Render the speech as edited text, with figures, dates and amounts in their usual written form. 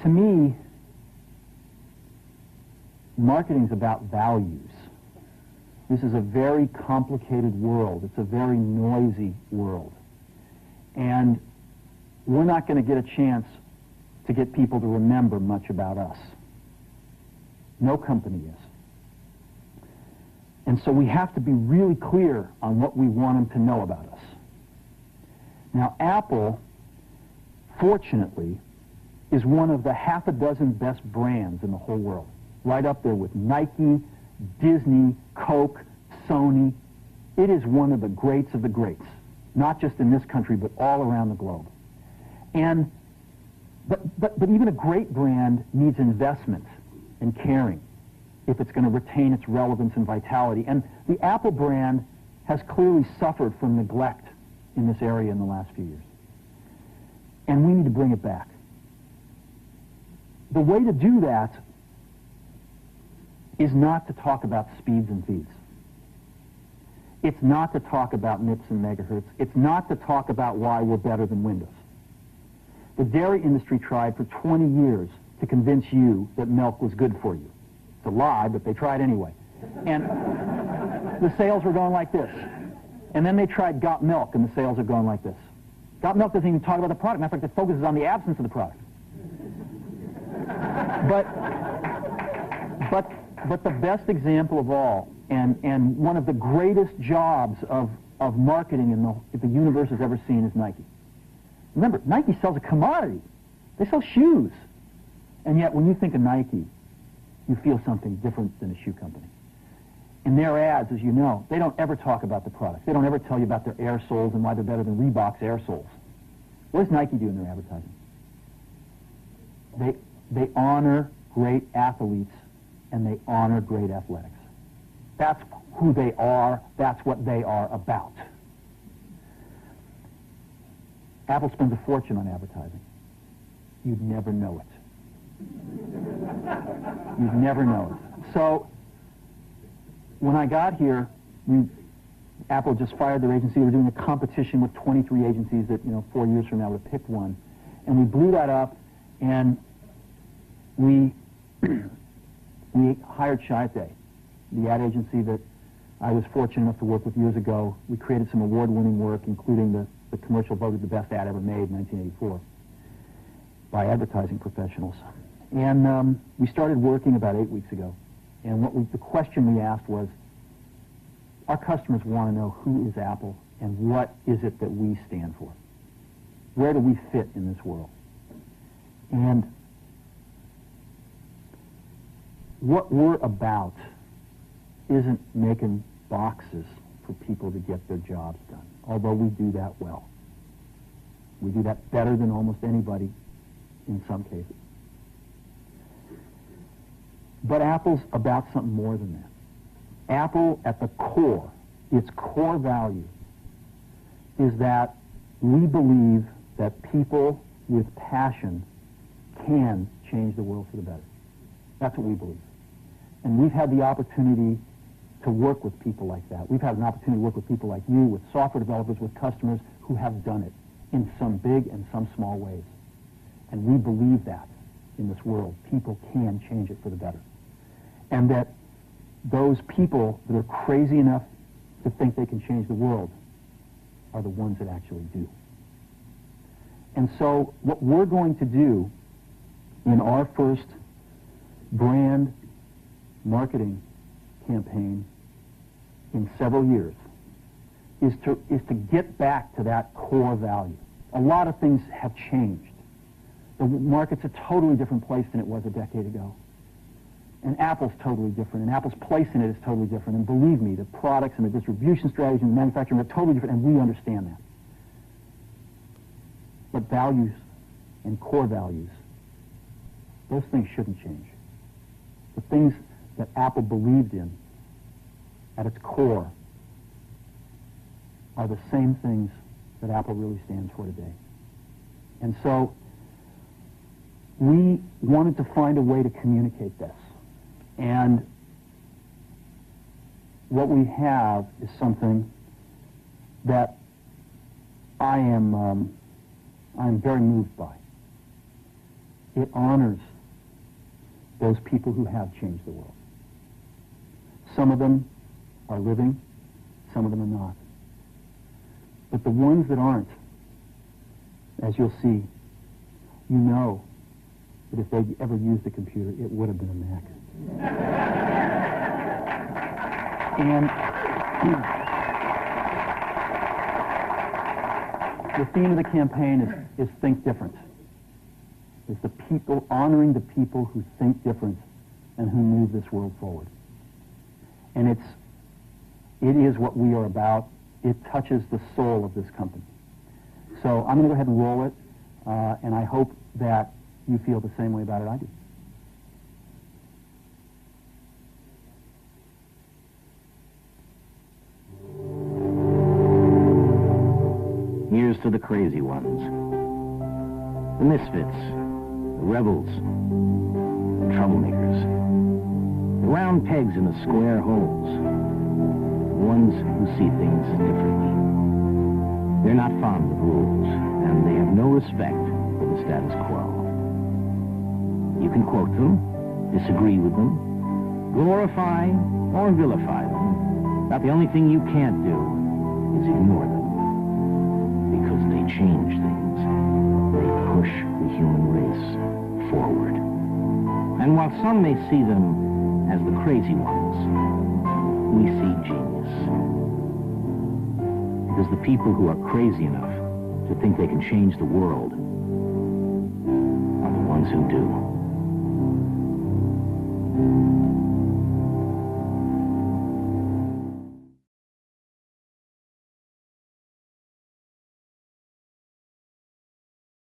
To me, marketing's about values. This is a very complicated world. It's a very noisy world. And we're not going to get a chance to get people to remember much about us. No company is. And so we have to be really clear on what we want them to know about us. Now, Apple, fortunately, is one of the half a dozen best brands in the whole world. Right up there with Nike, Disney, Coke, Sony. It is one of the greats of the greats, not just in this country, but all around the globe. And but even a great brand needs investment and caring if it's going to retain its relevance and vitality. And the Apple brand has clearly suffered from neglect in this area in the last few years. And we need to bring it back. The way to do that is not to talk about speeds and feeds. It's not to talk about MIPS and megahertz. It's not to talk about why we're better than Windows. The dairy industry tried for 20 years to convince you that milk was good for you. It's a lie, but they tried anyway. And the sales were going like this. And then they tried Got Milk, and the sales are going like this. Got Milk doesn't even talk about the product. Matter of fact, it focuses on the absence of the product. But the best example of all, and one of the greatest jobs of marketing the universe has ever seen is Nike. Remember, Nike sells a commodity. They sell shoes. And yet, when you think of Nike, you feel something different than a shoe company. In their ads, as you know, they don't ever talk about the product. They don't ever tell you about their air soles and why they're better than Reebok's air soles. What does Nike do in their advertising? They honor great athletes and they honor great athletics. That's who they are. That's what they are about. Apple spends a fortune on advertising. You'd never know it. You'd never know it. So, when I got here, Apple just fired their agency. They were doing a competition with 23 agencies that, 4 years from now would have picked one. And we blew that up, and we hired Chiat, the ad agency that I was fortunate enough to work with years ago. We created some award-winning work, including the commercial voted the best ad ever made in 1984 by advertising professionals. And we started working about 8 weeks ago. And the question we asked was, our customers want to know who is Apple and what is it that we stand for? Where do we fit in this world? And what we're about isn't making boxes for people to get their jobs done, although we do that well. We do that better than almost anybody in some cases. But Apple's about something more than that. Apple, at the core, its core value, is that we believe that people with passion can change the world for the better. That's what we believe. And we've had the opportunity to work with people like that. We've had an opportunity to work with people like you, with software developers, with customers who have done it in some big and some small ways. And we believe that in this world, people can change it for the better. And that those people that are crazy enough to think they can change the world are the ones that actually do. And so what we're going to do in our first brand marketing campaign in several years is to get back to that core value. A lot of things have changed. The market's a totally different place than it was a decade ago. And Apple's totally different, and Apple's place in it is totally different. And believe me, the products and the distribution strategy and the manufacturing are totally different, and we understand that. But values and core values, those things shouldn't change. The things that Apple believed in at its core are the same things that Apple really stands for today. And so we wanted to find a way to communicate this. And what we have is something that I'm very moved by. It honors those people who have changed the world. Some of them are living, some of them are not. But the ones that aren't, as you'll see, you know that if they'd ever used a computer, it would have been a Mac. And the theme of the campaign is Think Different. It's the people, honoring the people who think different and who move this world forward. And it is what we are about. It touches the soul of this company. So I'm going to go ahead and roll it, and I hope that you feel the same way about it I do. Here's to the crazy ones, the misfits, the rebels, the troublemakers, the round pegs in the square holes, the ones who see things differently. They're not fond of rules, and they have no respect for the status quo. You can quote them, disagree with them, glorify or vilify them, but the only thing you can't do is ignore them. Because they change things. They push the human race forward. And while some may see them as the crazy ones, we see genius. Because the people who are crazy enough to think they can change the world are the ones who do.